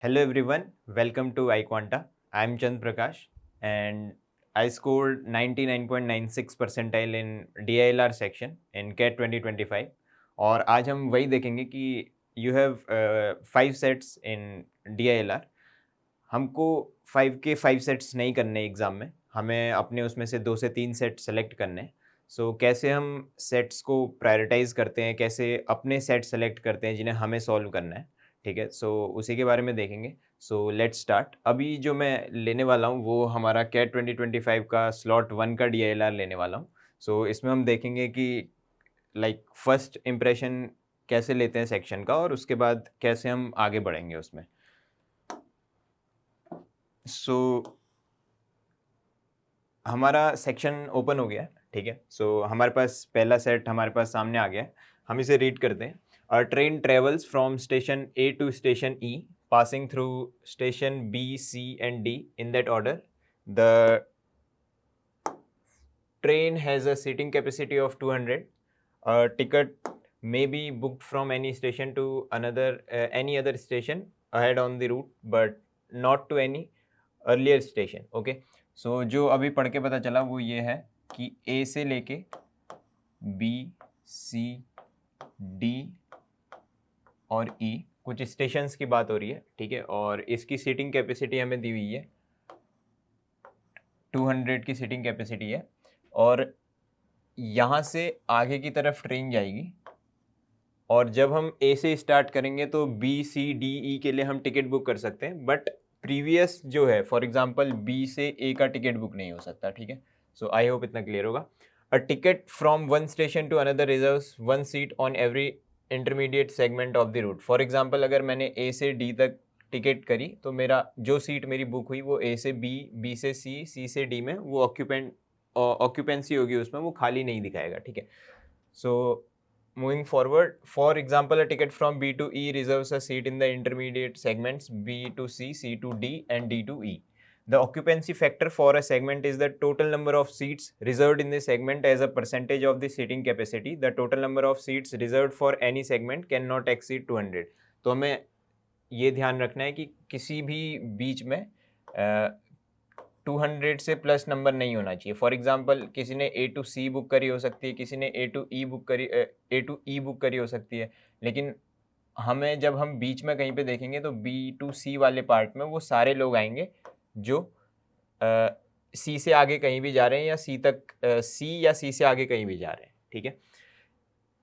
Hello everyone, welcome to iQuanta. I'm Chand Prakash and I scored 99.96 percentile in DILR section in CAT 2025 और आज हम वही देखेंगे कि you have 5 sets in DILR. हमको 5 के 5 सेट्स नहीं करने एग्ज़ाम में, हमें अपने उसमें से 2 से 3 सेट सेलेक्ट करने हैं। सो कैसे हम सेट्स को प्रायोरिटाइज़ करते हैं, कैसे अपने सेट सेलेक्ट करते हैं जिन्हें हमें सॉल्व करना है, ठीक है? सो उसी के बारे में देखेंगे। So let's start. अभी जो मैं लेने वाला हूँ वो हमारा कैट 2025 का स्लॉट 1 का DILR लेने वाला हूँ। सो इसमें हम देखेंगे कि लाइक फर्स्ट इम्प्रेशन कैसे लेते हैं सेक्शन का और उसके बाद कैसे हम आगे बढ़ेंगे उसमें। सो हमारा सेक्शन ओपन हो गया है, ठीक है? सो हमारे पास पहला सेट हमारे पास सामने आ गया है। हम इसे रीड करते हैं। A train travels from station A to station E passing through station B C and D in that order. The train has a seating capacity of 200. A ticket may be booked from any station to any other station ahead on the route, but not to any earlier station. Okay, so जो अभी पढ़ के पता चला वो ये है कि A से लेके B, C, D और E कुछ स्टेशंस की बात हो रही है, ठीक है? और इसकी सीटिंग कैपेसिटी हमें दी हुई है, 200 की सीटिंग कैपेसिटी है और यहाँ से आगे की तरफ ट्रेन जाएगी और जब हम ए से स्टार्ट करेंगे तो बी सी डी ई के लिए हम टिकट बुक कर सकते हैं, बट प्रीवियस जो है फॉर एग्जांपल बी से ए का टिकट बुक नहीं हो सकता, ठीक है? सो आई होप इतना क्लियर होगा। A ticket from one station to another reserves one seat on every intermediate segment of the route. For example अगर मैंने ए से डी तक टिकट करी तो मेरा जो सीट मेरी बुक हुई वो ए से बी, बी से सी, सी से डी में वो ऑक्यूपेंसी होगी, उसमें वो खाली नहीं दिखाएगा, ठीक है? सो moving forward, for example, a ticket from B to E reserves a seat in the intermediate segments B to C, C to D, and D to E. The occupancy factor for a segment is the total number of seats reserved in the segment as a percentage of the seating capacity. The total number of seats reserved for any segment cannot exceed 200. तो हमें ये ध्यान रखना है कि किसी भी बीच में 200 से प्लस नंबर नहीं होना चाहिए। फॉर एग्जांपल किसी ने ए टू सी बुक करी हो सकती है, किसी ने ए टू ई बुक करी हो सकती है, लेकिन हमें जब हम बीच में कहीं पे देखेंगे तो बी टू सी वाले पार्ट में वो सारे लोग आएंगे जो सी से आगे कहीं भी जा रहे हैं या सी तक सी या सी से आगे कहीं भी जा रहे हैं, ठीक है?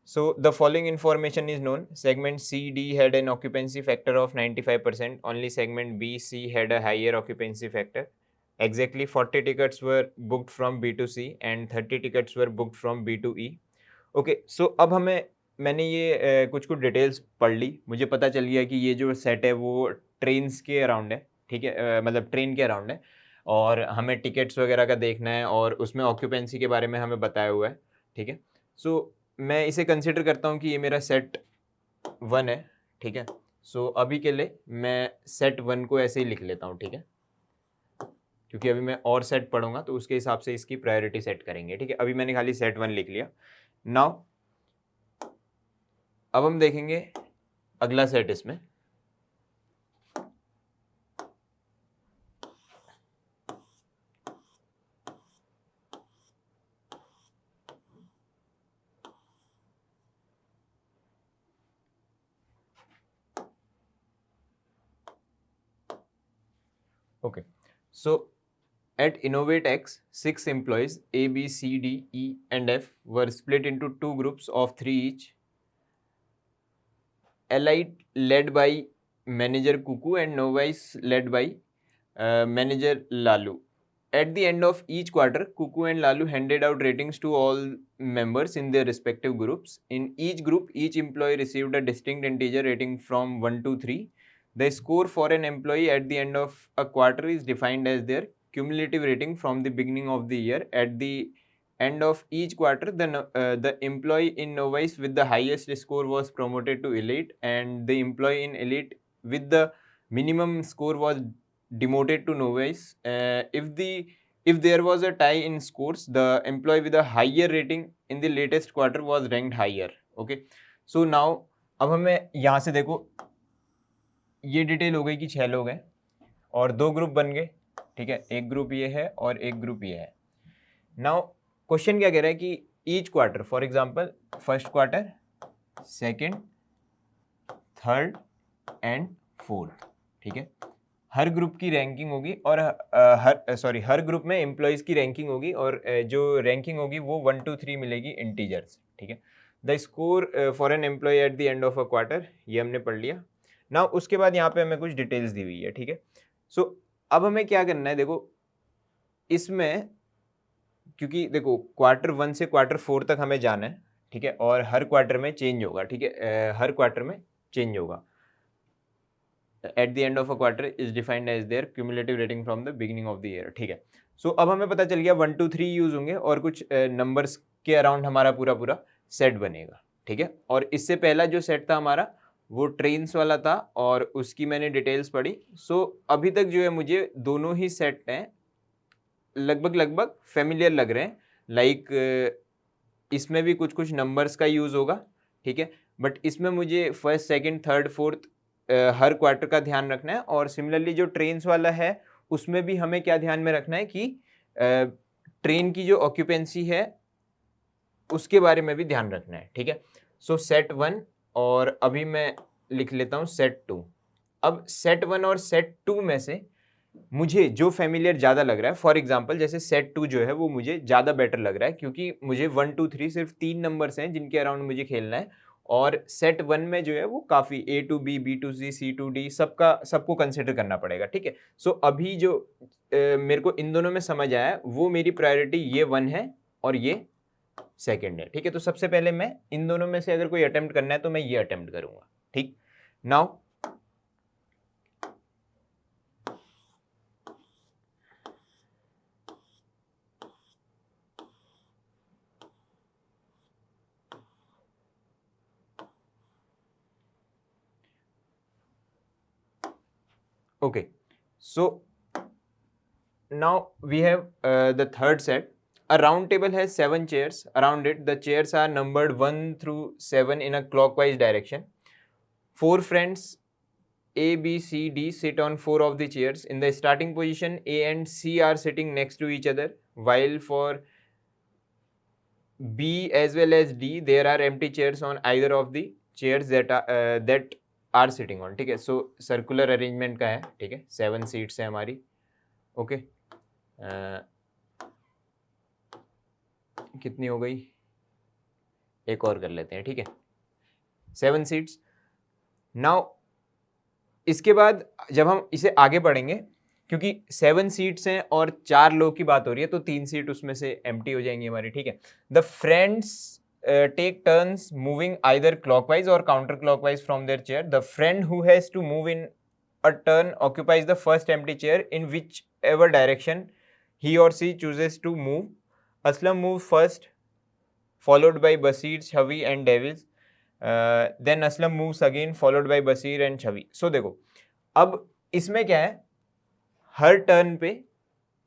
So the following information is known. Segment C, D had an occupancy factor of 95%. Only segment B, C had a higher occupancy factor. Exactly 40 tickets were booked from B to C and 30 tickets were booked from B to E. Okay, so अब मैंने ये कुछ details पढ़ ली, मुझे पता चल गया कि ये जो सेट है वो ट्रेन्स के अराउंड है, ठीक है? मतलब ट्रेन के अराउंड है और हमें टिकट्स वगैरह का देखना है और उसमें ऑक्यूपेंसी के बारे में हमें बताया हुआ है, ठीक है? सो मैं इसे कंसिडर करता हूँ कि ये मेरा सेट 1 है, ठीक है? सो अभी के लिए मैं सेट 1 को ऐसे ही लिख लेता हूँ, ठीक है? क्योंकि अभी मैं और सेट पढ़ूंगा तो उसके हिसाब से इसकी प्रायोरिटी सेट करेंगे, ठीक है? अभी मैंने खाली सेट 1 लिख लिया। नाउ अब हम देखेंगे अगला सेट इसमें। Okay, so at InnovateX, 6 employees A, B, C, D, E, and F were split into 2 groups of 3 each. Elite led by manager Kuku and novice led by manager Lalu. At the end of each quarter, Kuku and Lalu handed out ratings to all members in their respective groups. In each group, each employee received a distinct integer rating from 1 to 3. The score for an employee at the end of a quarter is defined as their cumulative rating from the beginning of the year. At the end of each quarter, the employee in novice with the highest score was promoted to elite, and the employee in elite with the minimum score was demoted to novice. If there was a tie in scores, the employee with a higher rating in the latest quarter was ranked higher. Okay, so now अब हमें यहाँ से देखो, ये detail हो गई कि 6 लोग हैं और 2 ग्रुप बन गए, ठीक है, एक ग्रुप ये है और एक ग्रुप ये है। नाउ क्वेश्चन क्या कह रहा है कि each quarter, for example first quarter, second, third and fourth, ठीक है, हर ग्रुप की रैंकिंग होगी और हर ग्रुप में एम्प्लॉयज़ की रैंकिंग होगी और जो रैंकिंग होगी वो 1 2 3 मिलेगी इंटीजर्स, ठीक है। The score for an employee at the end of a quarter, ये हमने पढ़ लिया। ना उसके बाद यहाँ पे हमें कुछ डिटेल्स दी हुई है, ठीक है। सो अब हमें क्या करना है, देखो इसमें, क्योंकि देखो क्वार्टर 1 से क्वार्टर 4 तक हमें जाना है, ठीक है, और हर क्वार्टर में चेंज होगा, ठीक है, हर क्वार्टर में चेंज होगा। At the end of a quarter is defined as their cumulative rating from the beginning of the year, ठीक है। सो अब हमें पता चल गया 1 2 3 यूज होंगे और कुछ नंबर्स के अराउंड हमारा पूरा पूरा सेट बनेगा, ठीक है। और इससे पहला जो सेट था हमारा वो ट्रेन्स वाला था और उसकी मैंने डिटेल्स पढ़ी। सो अभी तक जो है मुझे दोनों ही सेट हैं लगभग फेमिलियर लग रहे हैं। लाइक इसमें भी कुछ कुछ नंबर्स का यूज होगा, ठीक है, बट इसमें मुझे फर्स्ट सेकंड थर्ड फोर्थ हर क्वार्टर का ध्यान रखना है। और सिमिलरली जो ट्रेन्स वाला है उसमें भी हमें क्या ध्यान में रखना है कि ट्रेन की जो ऑक्यूपेंसी है उसके बारे में भी ध्यान रखना है, ठीक है। सो सेट 1 और अभी मैं लिख लेता हूँ सेट 2। अब सेट 1 और सेट 2 में से मुझे जो फेमिलियर ज़्यादा लग रहा है, फॉर एग्जांपल जैसे सेट 2 जो है वो मुझे ज़्यादा बेटर लग रहा है क्योंकि मुझे 1 2 3 सिर्फ 3 नंबर्स हैं जिनके अराउंड मुझे खेलना है। और सेट 1 में जो है वो काफ़ी A to B, B to C, C to D सबको कंसिडर करना पड़ेगा, ठीक है। सो अभी जो मेरे को इन दोनों में समझ आया है वो मेरी प्रायोरिटी ये 1 है और ये सेकंड है, ठीक है। तो सबसे पहले मैं इन दोनों में से अगर कोई अटेम्प्ट करना है तो मैं ये अटेम्प्ट करूंगा, ठीक। Now okay, so now we have the third set. A round table has 7 chairs around it. The chairs are numbered 1 through 7 in a clockwise direction. 4 friends A, B, C, D sit on 4 of the chairs. In the starting position, A and C are sitting next to each other, while for B as well as D there are empty chairs on either of the chairs that are sitting on, ठीक है। सो circular arrangement का है, ठीक है, 7 seats है हमारी, okay. कितनी हो गई, एक और कर लेते हैं, ठीक है, 7 सीट्स। नाउ इसके बाद जब हम इसे आगे बढ़ेंगे, क्योंकि 7 सीट्स हैं और 4 लोग की बात हो रही है तो 3 सीट उसमें से एम्प्टी हो जाएंगी हमारी, ठीक है। The friends take turns moving either clockwise or counterclockwise from their chair. The friend who has to move in a turn occupies the first empty chair in whichever direction he or she chooses to move. Aslam moves first, followed by Basir, Chavi and Devils. Then Aslam moves again, followed by Basir and Chavi. So देखो अब इसमें क्या है, हर turn पे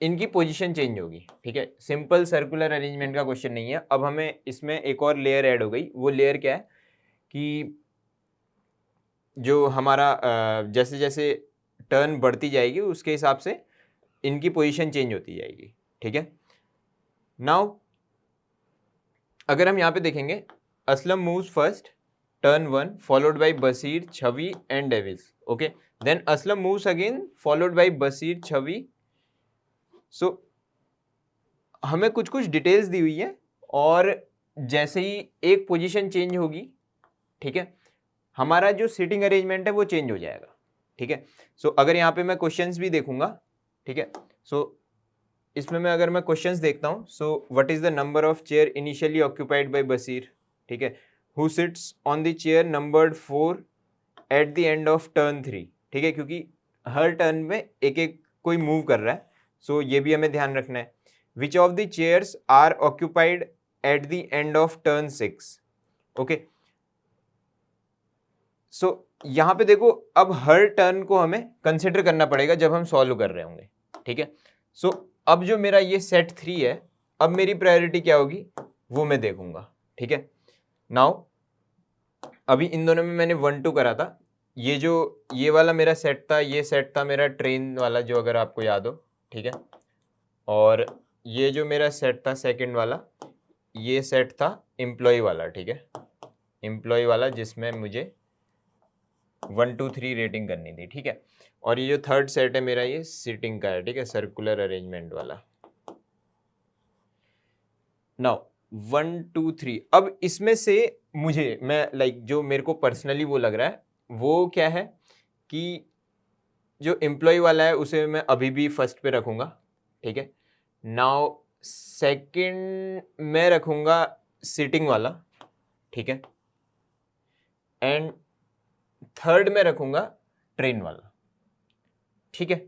इनकी position change होगी, ठीक है। सिंपल सर्कुलर अरेंजमेंट का क्वेश्चन नहीं है। अब हमें इसमें एक और लेयर ऐड हो गई। वो लेयर क्या है कि जो हमारा जैसे जैसे टर्न बढ़ती जाएगी उसके हिसाब से इनकी पोजीशन चेंज होती जाएगी, ठीक है। नाउ अगर हम यहाँ पे देखेंगे, Aslam moves first, turn 1, followed by Basir, Chhavi and devils, okay. Then Aslam moves again, followed by Basir, Chhavi. So हमें कुछ कुछ डिटेल्स दी हुई है और जैसे ही एक पोजीशन चेंज होगी, ठीक है, हमारा जो सीटिंग अरेंजमेंट है वो चेंज हो जाएगा, ठीक है। सो अगर यहाँ पे मैं क्वेश्चंस भी देखूंगा, ठीक है, सो इसमें मैं अगर मैं क्वेश्चंस देखता हूँ, so what is the number of chair initially occupied by Basir, ठीक है, who sits on the chair numbered 4 at the end of turn 3, ठीक है, क्योंकि हर टर्न में एक एक कोई मूव कर रहा है, सो ये भी हमें ध्यान रखना है। Which of the chairs are occupied at the end of turn 6, okay. So यहाँ पे देखो अब हर टर्न को हमें कंसिडर करना पड़ेगा जब हम सॉल्व कर रहे होंगे, ठीक है। सो अब जो मेरा ये सेट 3 है, अब मेरी प्रायोरिटी क्या होगी वो मैं देखूंगा, ठीक है। नाउ अभी इन दोनों में मैंने 1 2 करा था, ये वाला मेरा सेट था, ये सेट था मेरा ट्रेन वाला, जो अगर आपको याद हो, ठीक है। और ये जो मेरा सेट था सेकंड वाला, ये सेट था एम्प्लॉय वाला, ठीक है, एम्प्लॉय वाला, जिसमें मुझे 1 2 3 रेटिंग करनी थी, ठीक है। और ये जो थर्ड सेट है मेरा, ये सिटिंग का है, ठीक है, सर्कुलर अरेंजमेंट वाला। नाउ 1 2 3, अब इसमें से मुझे जो मेरे को पर्सनली वो लग रहा है, वो क्या है कि जो एम्प्लॉय वाला है उसे मैं अभी भी फर्स्ट पे रखूंगा, ठीक है। नाउ सेकंड मैं रखूंगा सिटिंग वाला, ठीक है। एंड थर्ड में रखूंगा ट्रेन वाला, ठीक है।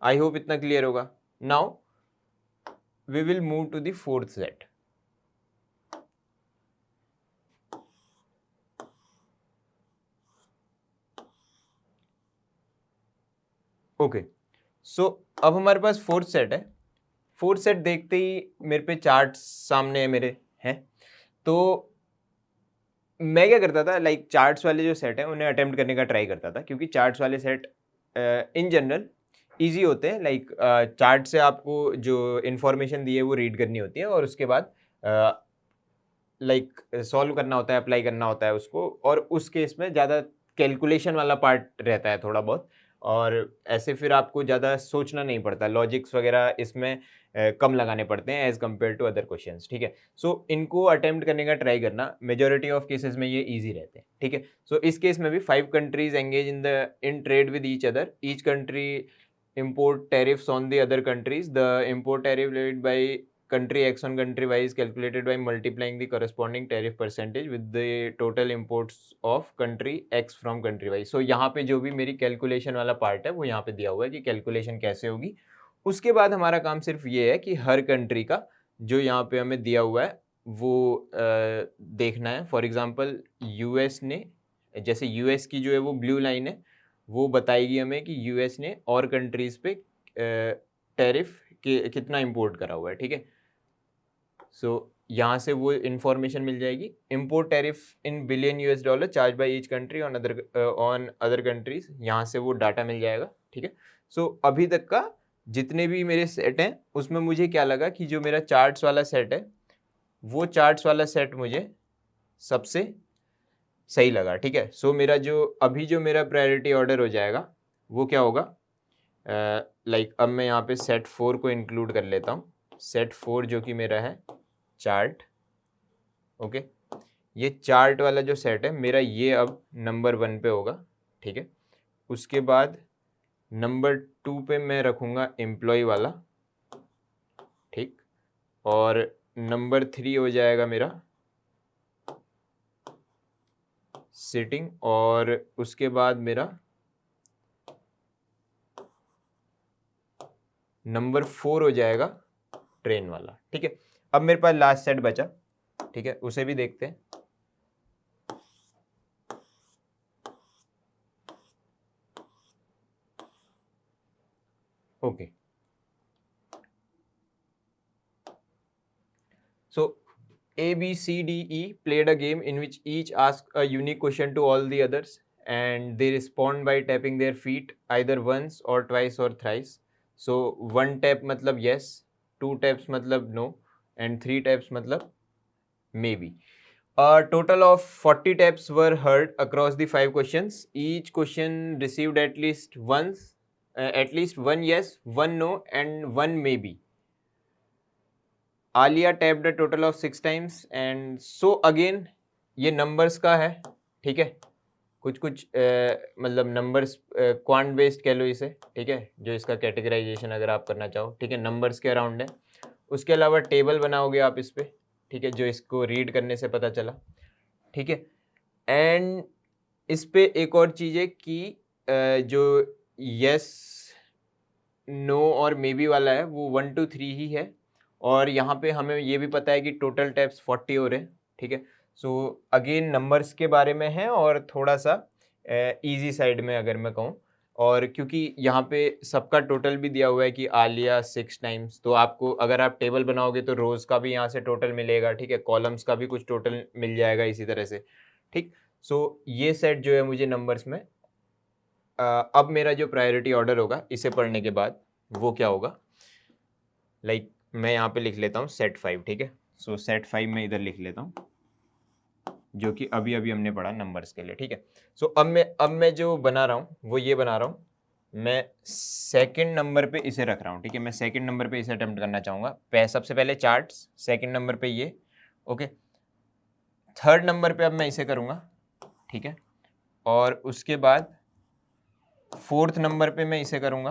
आई होप इतना क्लियर होगा। Now we will move to the fourth set. Okay, so अब हमारे पास फोर्थ सेट है। फोर्थ सेट देखते ही मेरे पे चार्ट सामने मेरे हैं, तो मैं क्या करता था, चार्ट्स वाले जो सेट है उन्हें अटेम्प्ट करने का ट्राई करता था, क्योंकि चार्ट्स वाले सेट इन जनरल इजी होते हैं। चार्ट से आपको जो इन्फॉर्मेशन दी है वो रीड करनी होती है, और उसके बाद सॉल्व करना होता है, अप्लाई करना होता है उसको, और उस केस में ज़्यादा कैलकुलेशन वाला पार्ट रहता है थोड़ा बहुत, और ऐसे फिर आपको ज़्यादा सोचना नहीं पड़ता, लॉजिक्स वगैरह इसमें कम लगाने पड़ते हैं as compared to other questions, ठीक है। सो इनको अटेम्प्ट करने का ट्राई करना, मेजोरिटी ऑफ केसेस में ये इजी रहते हैं, ठीक है। सो इस केस में भी 5 countries engage in trade with each other, each country import tariffs on the other countries. The import tariff levied by country X on country Y is calculated by multiplying the corresponding tariff percentage with the total imports of country X from country Y. So यहाँ पे जो भी मेरी calculation वाला part है वो यहाँ पे दिया हुआ है कि कैलकुलेशन कैसे होगी। उसके बाद हमारा काम सिर्फ ये है कि हर कंट्री का जो यहाँ पे हमें दिया हुआ है वो देखना है। फॉर एग्जांपल यूएस ने, जैसे यूएस की जो है वो ब्लू लाइन है, वो बताएगी हमें कि यूएस ने और कंट्रीज पे टैरिफ कितना इंपोर्ट करा हुआ है, ठीक है। सो यहाँ से वो इंफॉर्मेशन मिल जाएगी। Import tariff in billion US dollar charge by each country on other countries, यहाँ से वो डाटा मिल जाएगा, ठीक है। सो अभी तक का जितने भी मेरे सेट हैं उसमें मुझे क्या लगा कि जो मेरा चार्ट्स वाला सेट है वो चार्ट्स वाला सेट मुझे सबसे सही लगा, ठीक है। सो मेरा जो मेरा प्रायोरिटी ऑर्डर हो जाएगा वो क्या होगा, अब मैं यहाँ पे सेट 4 को इंक्लूड कर लेता हूँ। सेट 4 जो कि मेरा है चार्ट, ओके। ये चार्ट वाला जो सेट है मेरा, ये अब नंबर 1 पे होगा, ठीक है। उसके बाद नंबर 2 पे मैं रखूँगा एम्प्लॉय वाला, ठीक। और नंबर 3 हो जाएगा मेरा सिटिंग, और उसके बाद मेरा नंबर 4 हो जाएगा ट्रेन वाला, ठीक है। अब मेरे पास लास्ट सेट बचा, ठीक है, उसे भी देखते हैं। Okay, so A, B, C, D, E played a game in which each asked a unique question to all the others, and they respond by tapping their feet either once or twice or thrice. So 1 tap मतलब yes, 2 taps मतलब no, and 3 taps मतलब maybe. A total of 40 taps were heard across the 5 questions. Each question received at least one yes, one no, and one maybe. Alia tapped a total of 6 times, and so again ये numbers का है, ठीक है। कुछ मतलब numbers quant based कह लो इसे, ठीक है, जो इसका कैटेगराइजेशन अगर आप करना चाहो, ठीक है, नंबर्स के अराउंड है। उसके अलावा टेबल बनाओगे आप इस पर, ठीक है, जो इसको रीड करने से पता चला, ठीक है। एंड इस पे एक और चीज़ है कि जो यस, नो और मे बी वाला है वो 1 2 3 ही है, और यहाँ पे हमें ये भी पता है कि टोटल टैप्स 40 हो रहे हैं, ठीक है। सो अगेन नंबर्स के बारे में है और थोड़ा सा इजी साइड में अगर मैं कहूँ, और क्योंकि यहाँ पे सबका टोटल भी दिया हुआ है कि आलिया 6 टाइम्स, तो आपको अगर आप टेबल बनाओगे तो रोज का भी यहाँ से टोटल मिलेगा, ठीक है, कॉलम्स का भी कुछ टोटल मिल जाएगा इसी तरह से, ठीक। सो ये सेट जो है मुझे नंबर्स में अब मेरा जो प्रायोरिटी ऑर्डर होगा इसे पढ़ने के बाद वो क्या होगा, लाइक मैं यहाँ पे लिख लेता हूँ सेट 5, ठीक है। सो सेट 5 में इधर लिख लेता हूँ, जो कि अभी अभी हमने पढ़ा नंबर्स के लिए, ठीक है। सो अब मैं जो बना रहा हूँ वो ये बना रहा हूँ, मैं सेकंड नंबर पे इसे रख रहा हूँ, ठीक है। मैं सेकंड नंबर पे इसे अटेम्प्ट करना चाहूँगा। सबसे पहले चार्ट्स, सेकंड नंबर पे ये, ओके। थर्ड नंबर पे अब मैं इसे करूँगा, ठीक है। और उसके बाद फोर्थ नंबर पे मैं इसे करूँगा,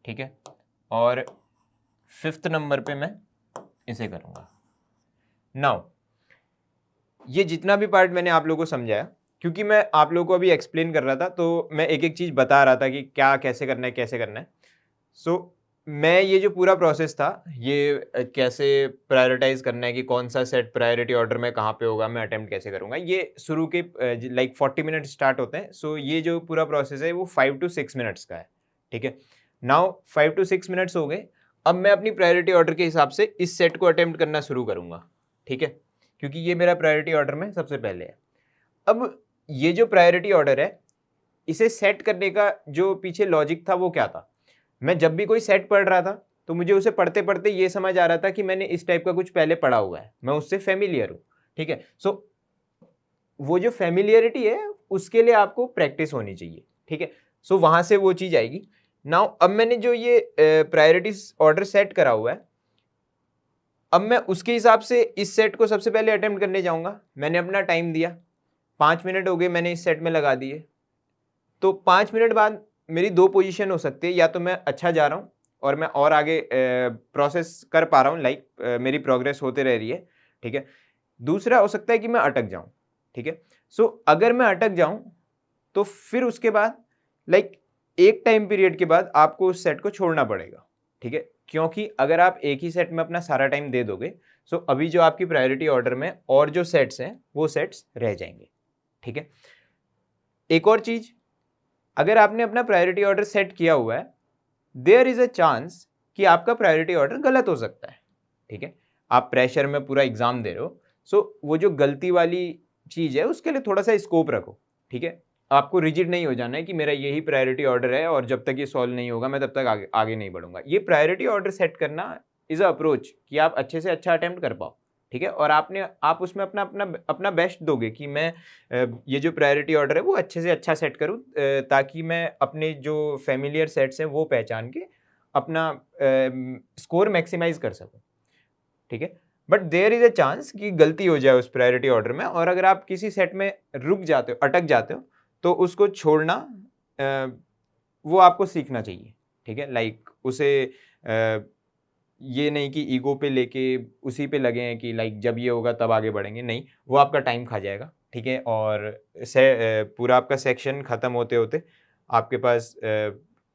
ठीक है। और फिफ्थ नंबर पे मैं इसे करूँगा। नाउ ये जितना भी पार्ट मैंने आप लोगों को समझाया, क्योंकि मैं आप लोगों को अभी एक्सप्लेन कर रहा था तो मैं एक एक चीज़ बता रहा था कि क्या कैसे करना है, कैसे करना है। सो मैं ये जो पूरा प्रोसेस था, ये कैसे प्रायोरिटाइज करना है कि कौन सा सेट प्रायोरिटी ऑर्डर में कहाँ पे होगा, मैं अटेम्प्ट कैसे करूँगा, ये शुरू के लाइक 40 मिनट स्टार्ट होते हैं। सो ये जो पूरा प्रोसेस है वो 5 to 6 मिनट्स का है, ठीक है। नाउ 5 to 6 मिनट्स हो गए। अब मैं अपनी प्रायोरिटी ऑर्डर के हिसाब से इस सेट को अटेम्प्ट करना शुरू करूँगा, ठीक है, क्योंकि ये मेरा प्रायोरिटी ऑर्डर में सबसे पहले है। अब ये जो प्रायोरिटी ऑर्डर है, इसे सेट करने का जो पीछे लॉजिक था वो क्या था, मैं जब भी कोई सेट पढ़ रहा था तो मुझे उसे पढ़ते पढ़ते ये समझ आ रहा था कि मैंने इस टाइप का कुछ पहले पढ़ा हुआ है, मैं उससे फेमिलियर हूँ, ठीक है। सो वो जो फेमिलियरिटी है उसके लिए आपको प्रैक्टिस होनी चाहिए, ठीक है। सो वहां से वो चीज आएगी। नाउ अब मैंने जो ये प्रायोरिटी ऑर्डर सेट करा हुआ है, अब मैं उसके हिसाब से इस सेट को सबसे पहले अटेम्प्ट करने जाऊंगा। मैंने अपना टाइम दिया, 5 मिनट हो गए, मैंने इस सेट में लगा दिए। तो 5 मिनट बाद मेरी दो पोजीशन हो सकती है, या तो मैं अच्छा जा रहा हूँ और मैं और आगे प्रोसेस कर पा रहा हूँ, लाइक मेरी प्रोग्रेस होते रह रही है, ठीक है। दूसरा हो सकता है कि मैं अटक जाऊँ, ठीक है। सो अगर मैं अटक जाऊँ तो फिर उसके बाद लाइक एक टाइम पीरियड के बाद आपको उस सेट को छोड़ना पड़ेगा, ठीक है। क्योंकि अगर आप एक ही सेट में अपना सारा टाइम दे दोगे, सो अभी जो आपकी प्रायोरिटी ऑर्डर में और जो सेट्स हैं वो सेट्स रह जाएंगे, ठीक है। एक और चीज, अगर आपने अपना प्रायोरिटी ऑर्डर सेट किया हुआ है, देयर इज अ चांस कि आपका प्रायोरिटी ऑर्डर गलत हो सकता है, ठीक है। आप प्रेशर में पूरा एग्जाम दे रहे हो, सो वो जो गलती वाली चीज है उसके लिए थोड़ा सा स्कोप रखो, ठीक है। आपको रिजिड नहीं हो जाना है कि मेरा यही प्रायोरिटी ऑर्डर है और जब तक ये सॉल्व नहीं होगा मैं तब तक आगे नहीं बढ़ूंगा। ये प्रायोरिटी ऑर्डर सेट करना इज अ अप्रोच कि आप अच्छे से अच्छा अटेम्प्ट कर पाओ, ठीक है। और आप उसमें अपना अपना अपना बेस्ट दोगे कि मैं ये जो प्रायोरिटी ऑर्डर है वो अच्छे से अच्छा सेट करूँ, ताकि मैं अपने जो फेमिलियर सेट्स हैं वो पहचान के अपना स्कोर मैक्सिमाइज कर सकूँ, ठीक है। But there is a chance कि गलती हो जाए उस प्रायोरिटी ऑर्डर में, और अगर आप किसी सेट में रुक जाते हो, अटक जाते हो, तो उसको छोड़ना वो आपको सीखना चाहिए, ठीक है। लाइक उसे ये नहीं कि ईगो पे लेके उसी पे लगे हैं कि लाइक जब ये होगा तब आगे बढ़ेंगे, नहीं, वो आपका टाइम खा जाएगा, ठीक है। और पूरा आपका सेक्शन ख़त्म होते होते आपके पास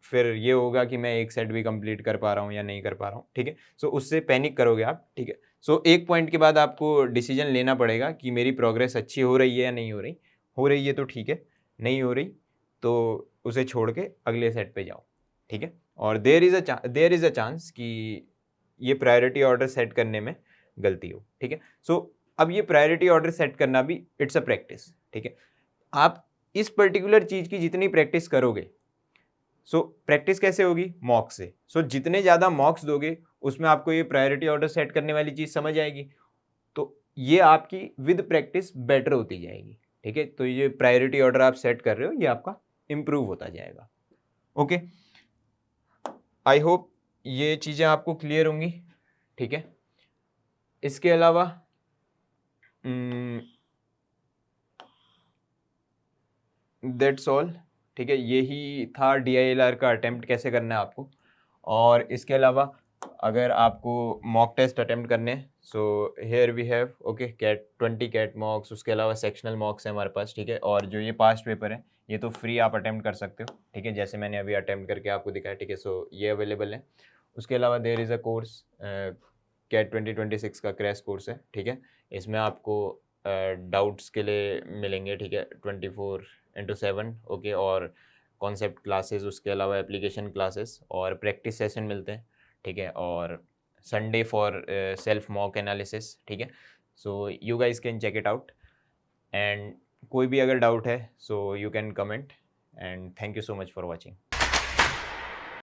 फिर ये होगा कि मैं एक सेट भी कंप्लीट कर पा रहा हूँ या नहीं कर पा रहा हूँ, ठीक है। सो उससे पैनिक करोगे आप, ठीक है। सो एक पॉइंट के बाद आपको डिसीजन लेना पड़ेगा कि मेरी प्रोग्रेस अच्छी हो रही है या नहीं हो रही है तो ठीक है, नहीं हो रही तो उसे छोड़ के अगले सेट पे जाओ, ठीक है। और देयर इज़ अ चांस कि ये प्रायोरिटी ऑर्डर सेट करने में गलती हो, ठीक है। सो अब ये प्रायोरिटी ऑर्डर सेट करना भी इट्स अ प्रैक्टिस, ठीक है। आप इस पर्टिकुलर चीज की जितनी प्रैक्टिस करोगे, सो प्रैक्टिस कैसे होगी, मॉक से। सो जितने ज्यादा मॉक्स दोगे उसमें आपको ये प्रायोरिटी ऑर्डर सेट करने वाली चीज समझ आएगी, तो ये आपकी विद प्रैक्टिस बेटर होती जाएगी, ठीक है। तो ये प्रायोरिटी ऑर्डर आप सेट कर रहे हो ये आपका इंप्रूव होता जाएगा, ओके। आई होप ये चीजें आपको क्लियर होंगी, ठीक है। इसके अलावा दैट्स ऑल, ठीक है। यही था DILR का अटेम्प्ट कैसे करना है आपको। और इसके अलावा अगर आपको मॉक टेस्ट अटेम्प्ट करने हैं, so here we have okay CAT 20 CAT mocks, उसके अलावा सेक्शनल मॉक्स है हमारे पास, ठीक है। और जो ये पास्ट पेपर है ये तो फ्री आप अटेम्प्ट कर सकते हो, ठीक है, जैसे मैंने अभी अटेम्प्ट करके आपको दिखाया, ठीक है। सो ये अवेलेबल है। उसके अलावा there is a course CAT 2026 का क्रैश कोर्स है, ठीक है। इसमें आपको डाउट्स के लिए मिलेंगे, ठीक है, 24/7, ओके। और कॉन्सेप्ट क्लासेस, उसके अलावा एप्लीकेशन क्लासेस और प्रैक्टिस सेशन मिलते हैं, ठीक है। और Sunday for self mock analysis, ठीक है। So you guys can check it out and कोई भी अगर डाउट है so you can comment and thank you so much for watching.